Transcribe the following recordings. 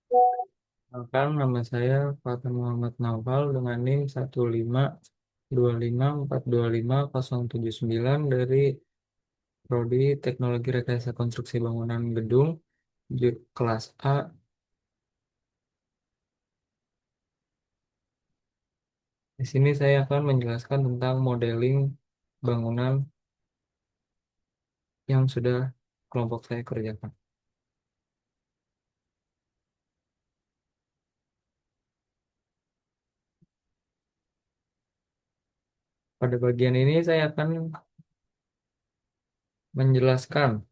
Perkenalkan, nama saya Fatah Muhammad Naufal dengan NIM 15254250079 dari Prodi Teknologi Rekayasa Konstruksi Bangunan Gedung kelas A. Di sini saya akan menjelaskan tentang modeling bangunan yang sudah kelompok saya kerjakan. Pada bagian ini saya akan menjelaskan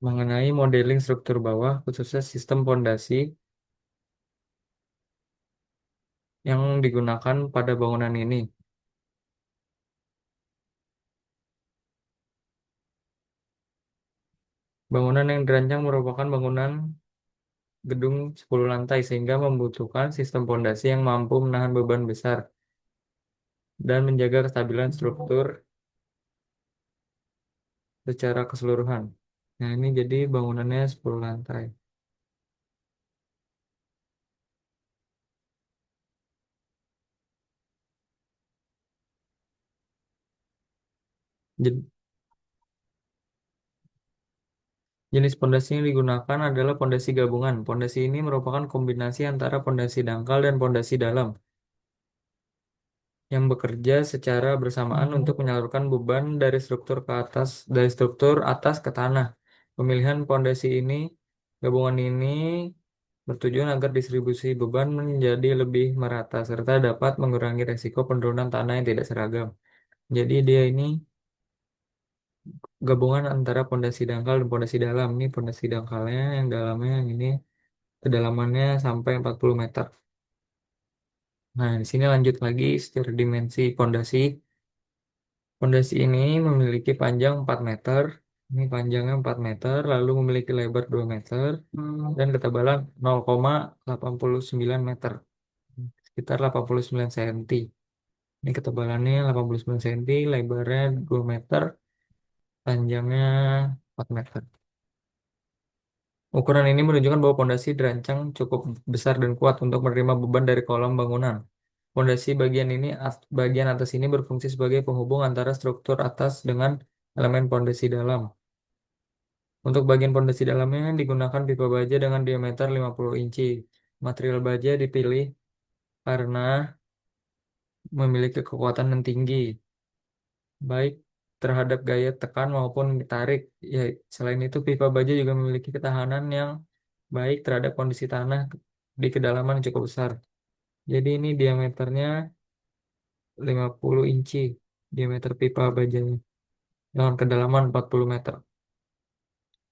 mengenai modeling struktur bawah, khususnya sistem pondasi yang digunakan pada bangunan ini. Bangunan yang dirancang merupakan bangunan gedung 10 lantai sehingga membutuhkan sistem pondasi yang mampu menahan beban besar dan menjaga kestabilan struktur secara keseluruhan. Nah, ini jadi bangunannya 10 lantai. Jenis pondasi yang digunakan adalah pondasi gabungan. Pondasi ini merupakan kombinasi antara pondasi dangkal dan pondasi dalam yang bekerja secara bersamaan untuk menyalurkan beban dari struktur atas ke tanah. Pemilihan pondasi ini, gabungan ini bertujuan agar distribusi beban menjadi lebih merata serta dapat mengurangi resiko penurunan tanah yang tidak seragam. Jadi dia ini gabungan antara pondasi dangkal dan pondasi dalam. Ini pondasi dangkalnya, yang dalamnya yang ini kedalamannya sampai 40 meter. Nah, di sini lanjut lagi secara dimensi pondasi. Pondasi ini memiliki panjang 4 meter. Ini panjangnya 4 meter, lalu memiliki lebar 2 meter dan ketebalan 0,89 meter. Sekitar 89 cm. Ini ketebalannya 89 cm, lebarnya 2 meter, panjangnya 4 meter. Ukuran ini menunjukkan bahwa pondasi dirancang cukup besar dan kuat untuk menerima beban dari kolom bangunan. Pondasi bagian atas ini berfungsi sebagai penghubung antara struktur atas dengan elemen pondasi dalam. Untuk bagian pondasi dalamnya digunakan pipa baja dengan diameter 50 inci. Material baja dipilih karena memiliki kekuatan yang tinggi, baik terhadap gaya tekan maupun tarik. Ya, selain itu, pipa baja juga memiliki ketahanan yang baik terhadap kondisi tanah di kedalaman yang cukup besar. Jadi ini diameternya 50 inci, diameter pipa bajanya, dengan kedalaman 40 meter.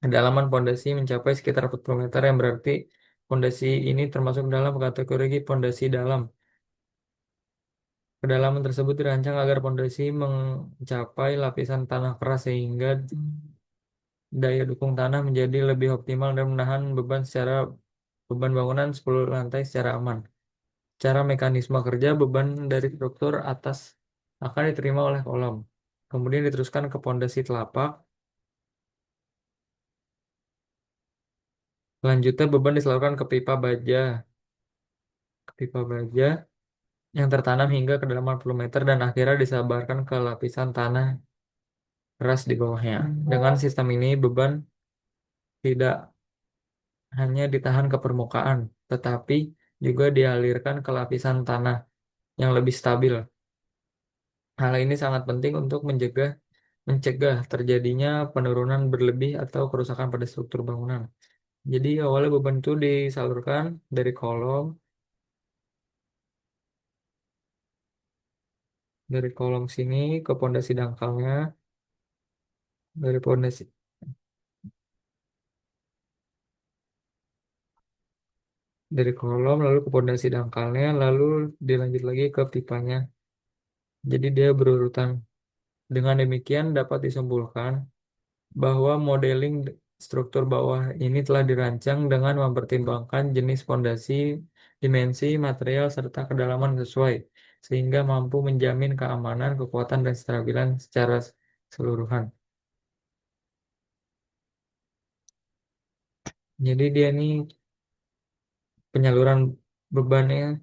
Kedalaman pondasi mencapai sekitar 40 meter yang berarti pondasi ini termasuk dalam kategori pondasi dalam. Kedalaman tersebut dirancang agar pondasi mencapai lapisan tanah keras sehingga daya dukung tanah menjadi lebih optimal dan menahan beban bangunan 10 lantai secara aman. Cara mekanisme kerja beban dari struktur atas akan diterima oleh kolom. Kemudian diteruskan ke pondasi telapak. Selanjutnya beban disalurkan ke pipa baja yang tertanam hingga kedalaman 40 meter dan akhirnya disabarkan ke lapisan tanah keras di bawahnya. Dengan sistem ini beban tidak hanya ditahan ke permukaan, tetapi juga dialirkan ke lapisan tanah yang lebih stabil. Hal ini sangat penting untuk mencegah terjadinya penurunan berlebih atau kerusakan pada struktur bangunan. Jadi awalnya beban itu disalurkan dari kolom sini ke pondasi dangkalnya, dari pondasi dari kolom lalu ke pondasi dangkalnya, lalu dilanjut lagi ke pipanya. Jadi dia berurutan. Dengan demikian dapat disimpulkan bahwa modeling struktur bawah ini telah dirancang dengan mempertimbangkan jenis fondasi, dimensi, material, serta kedalaman sesuai, sehingga mampu menjamin keamanan, kekuatan, dan kestabilan secara keseluruhan. Jadi dia ini penyaluran bebannya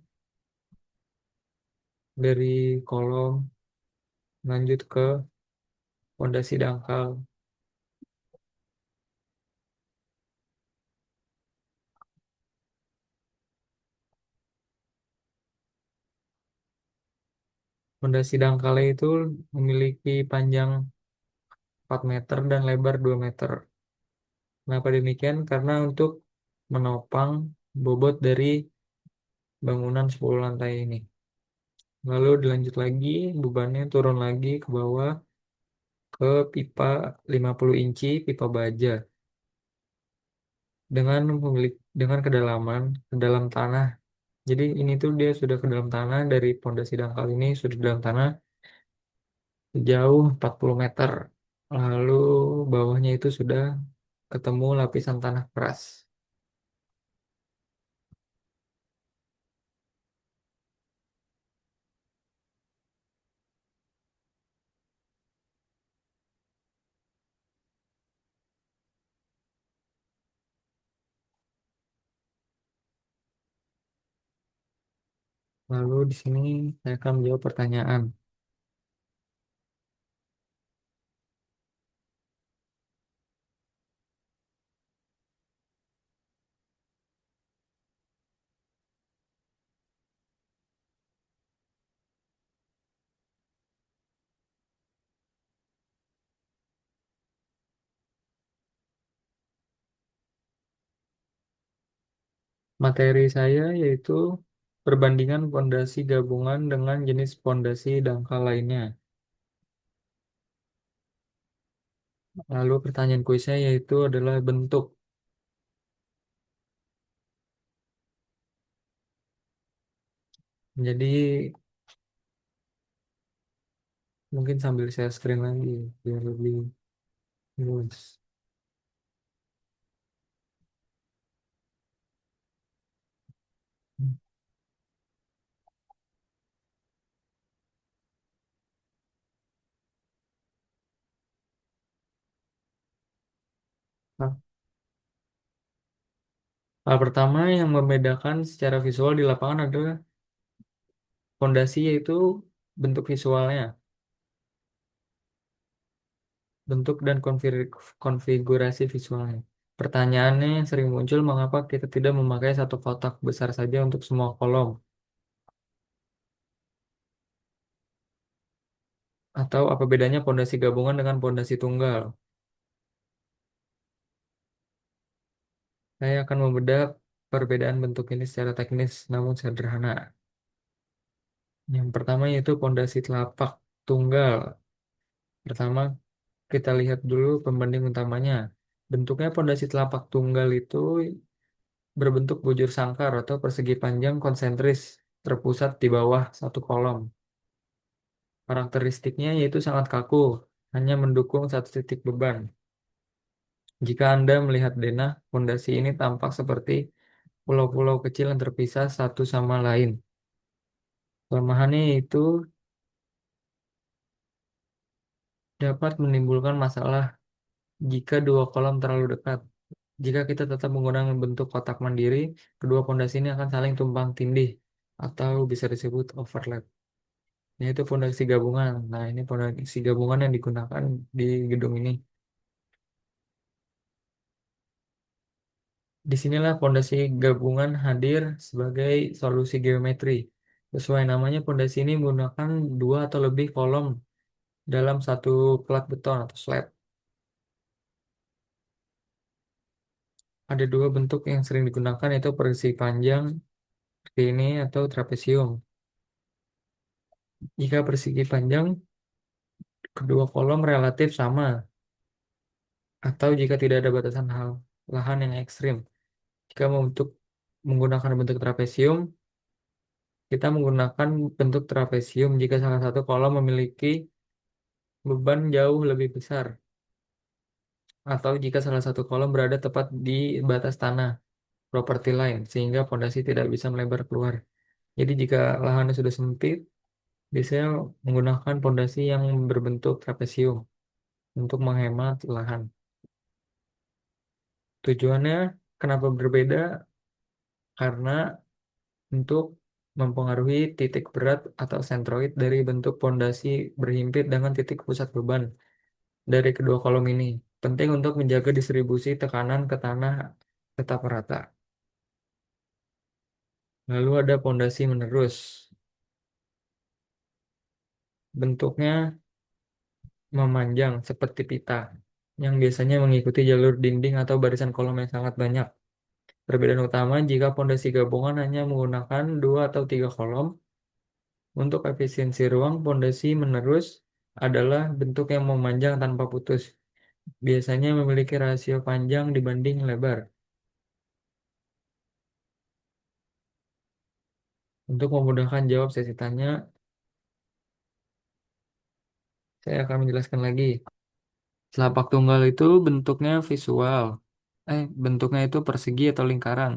dari kolom lanjut ke pondasi dangkal. Pondasi dangkalnya itu memiliki panjang 4 meter dan lebar 2 meter. Kenapa demikian? Karena untuk menopang bobot dari bangunan 10 lantai ini. Lalu dilanjut lagi, bebannya turun lagi ke bawah ke pipa 50 inci, pipa baja. Dengan kedalaman ke dalam tanah. Jadi ini tuh dia sudah ke dalam tanah dari pondasi dangkal ini sudah di dalam tanah sejauh 40 meter. Lalu bawahnya itu sudah ketemu lapisan tanah keras. Lalu di sini saya akan menjawab pertanyaan. Materi saya yaitu perbandingan pondasi gabungan dengan jenis pondasi dangkal lainnya. Lalu pertanyaan kuisnya yaitu adalah bentuk. Jadi mungkin sambil saya screen lagi biar lebih luas. Nah, hal pertama yang membedakan secara visual di lapangan adalah pondasi yaitu bentuk visualnya, bentuk dan konfigurasi visualnya. Pertanyaannya yang sering muncul, mengapa kita tidak memakai satu kotak besar saja untuk semua kolom? Atau apa bedanya pondasi gabungan dengan pondasi tunggal? Saya akan membedah perbedaan bentuk ini secara teknis namun sederhana. Yang pertama yaitu pondasi telapak tunggal. Pertama, kita lihat dulu pembanding utamanya. Bentuknya pondasi telapak tunggal itu berbentuk bujur sangkar atau persegi panjang konsentris terpusat di bawah satu kolom. Karakteristiknya yaitu sangat kaku, hanya mendukung satu titik beban. Jika Anda melihat denah, pondasi ini tampak seperti pulau-pulau kecil yang terpisah satu sama lain. Kelemahannya itu dapat menimbulkan masalah jika dua kolom terlalu dekat. Jika kita tetap menggunakan bentuk kotak mandiri, kedua pondasi ini akan saling tumpang tindih atau bisa disebut overlap. Yaitu pondasi gabungan. Nah, ini pondasi gabungan yang digunakan di gedung ini. Disinilah pondasi gabungan hadir sebagai solusi geometri. Sesuai namanya, pondasi ini menggunakan dua atau lebih kolom dalam satu plat beton atau slab. Ada dua bentuk yang sering digunakan yaitu persegi panjang seperti ini atau trapesium. Jika persegi panjang, kedua kolom relatif sama atau jika tidak ada batasan hal lahan yang ekstrim. Jika untuk menggunakan bentuk trapesium, kita menggunakan bentuk trapesium jika salah satu kolom memiliki beban jauh lebih besar atau jika salah satu kolom berada tepat di batas tanah property line sehingga pondasi tidak bisa melebar keluar. Jadi jika lahannya sudah sempit, biasanya menggunakan pondasi yang berbentuk trapesium untuk menghemat lahan. Tujuannya Kenapa berbeda? Karena untuk mempengaruhi titik berat atau sentroid dari bentuk pondasi berhimpit dengan titik pusat beban dari kedua kolom ini. Penting untuk menjaga distribusi tekanan ke tanah tetap rata. Lalu ada pondasi menerus. Bentuknya memanjang seperti pita yang biasanya mengikuti jalur dinding atau barisan kolom yang sangat banyak. Perbedaan utama jika pondasi gabungan hanya menggunakan dua atau tiga kolom. Untuk efisiensi ruang, pondasi menerus adalah bentuk yang memanjang tanpa putus. Biasanya memiliki rasio panjang dibanding lebar. Untuk memudahkan jawab sesi tanya, saya akan menjelaskan lagi. Selapak tunggal itu bentuknya visual. Bentuknya itu persegi atau lingkaran.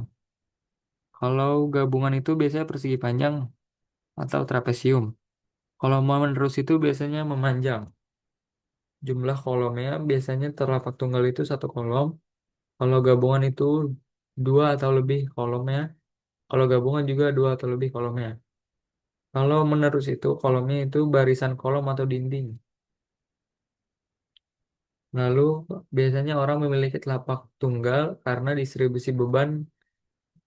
Kalau gabungan itu biasanya persegi panjang atau trapesium. Kalau mau menerus itu biasanya memanjang. Jumlah kolomnya biasanya terlapak tunggal itu satu kolom. Kalau gabungan itu dua atau lebih kolomnya. Kalau gabungan juga dua atau lebih kolomnya. Kalau menerus itu kolomnya itu barisan kolom atau dinding. Lalu biasanya orang memiliki telapak tunggal karena distribusi beban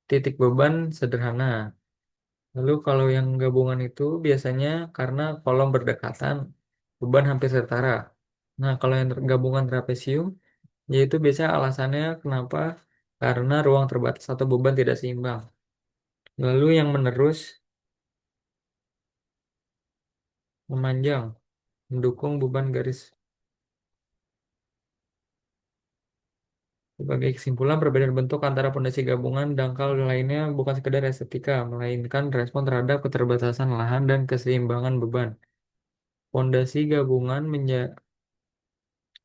titik beban sederhana. Lalu kalau yang gabungan itu biasanya karena kolom berdekatan, beban hampir setara. Nah, kalau yang gabungan trapesium, yaitu biasanya alasannya kenapa? Karena ruang terbatas atau beban tidak seimbang. Lalu yang menerus memanjang, mendukung beban garis. Sebagai kesimpulan, perbedaan bentuk antara pondasi gabungan dangkal lainnya bukan sekedar estetika, melainkan respon terhadap keterbatasan lahan dan keseimbangan beban. Pondasi gabungan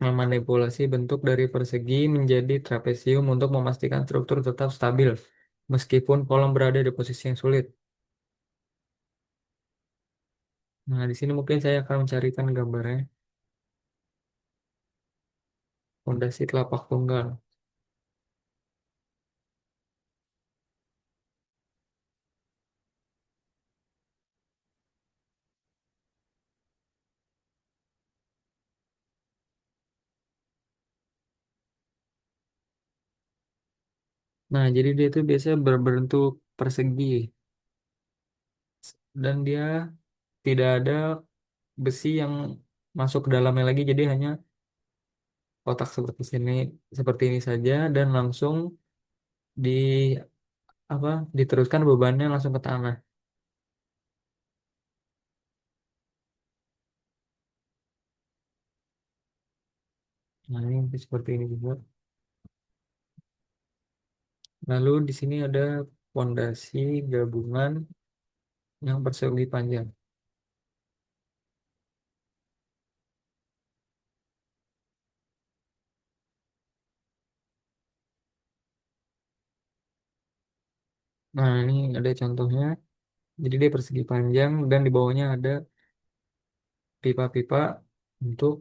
memanipulasi bentuk dari persegi menjadi trapesium untuk memastikan struktur tetap stabil, meskipun kolom berada di posisi yang sulit. Nah, di sini mungkin saya akan mencarikan gambarnya, pondasi telapak tunggal. Nah, jadi dia itu biasanya berbentuk persegi dan dia tidak ada besi yang masuk ke dalamnya lagi, jadi hanya kotak seperti ini saja dan langsung di diteruskan bebannya langsung ke tanah. Nah, ini seperti ini juga. Lalu di sini ada pondasi gabungan yang persegi panjang. Nah, ini ada contohnya. Jadi dia persegi panjang dan di bawahnya ada pipa-pipa untuk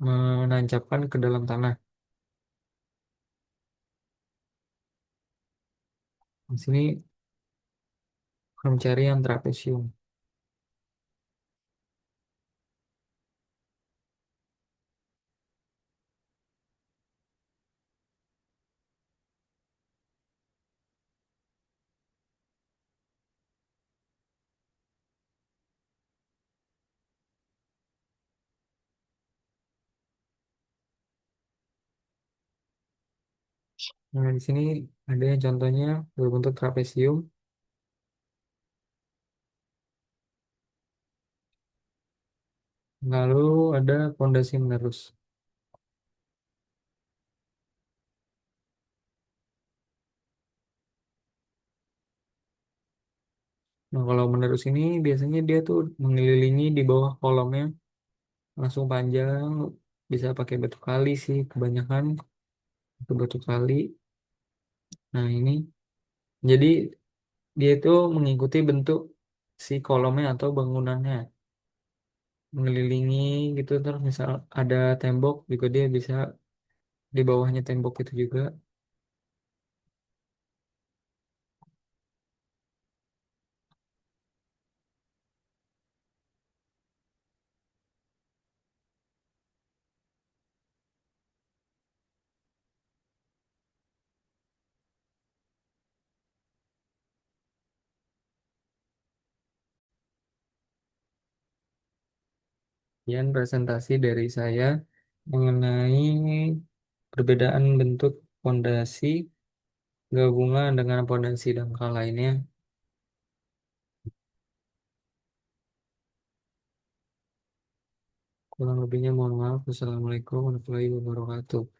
menancapkan ke dalam tanah. Di sini akan mencari yang trapesium. Nah, di sini ada yang contohnya berbentuk trapesium. Lalu ada pondasi menerus. Nah, kalau menerus ini biasanya dia tuh mengelilingi di bawah kolomnya langsung panjang. Bisa pakai batu kali sih kebanyakan ke batu kali. Nah, ini jadi dia itu mengikuti bentuk si kolomnya atau bangunannya. Mengelilingi gitu terus misal ada tembok juga dia bisa di bawahnya tembok itu juga. Sekian presentasi dari saya mengenai perbedaan bentuk pondasi gabungan dengan pondasi dangkal lainnya. Kurang lebihnya mohon maaf. Wassalamualaikum warahmatullahi wabarakatuh.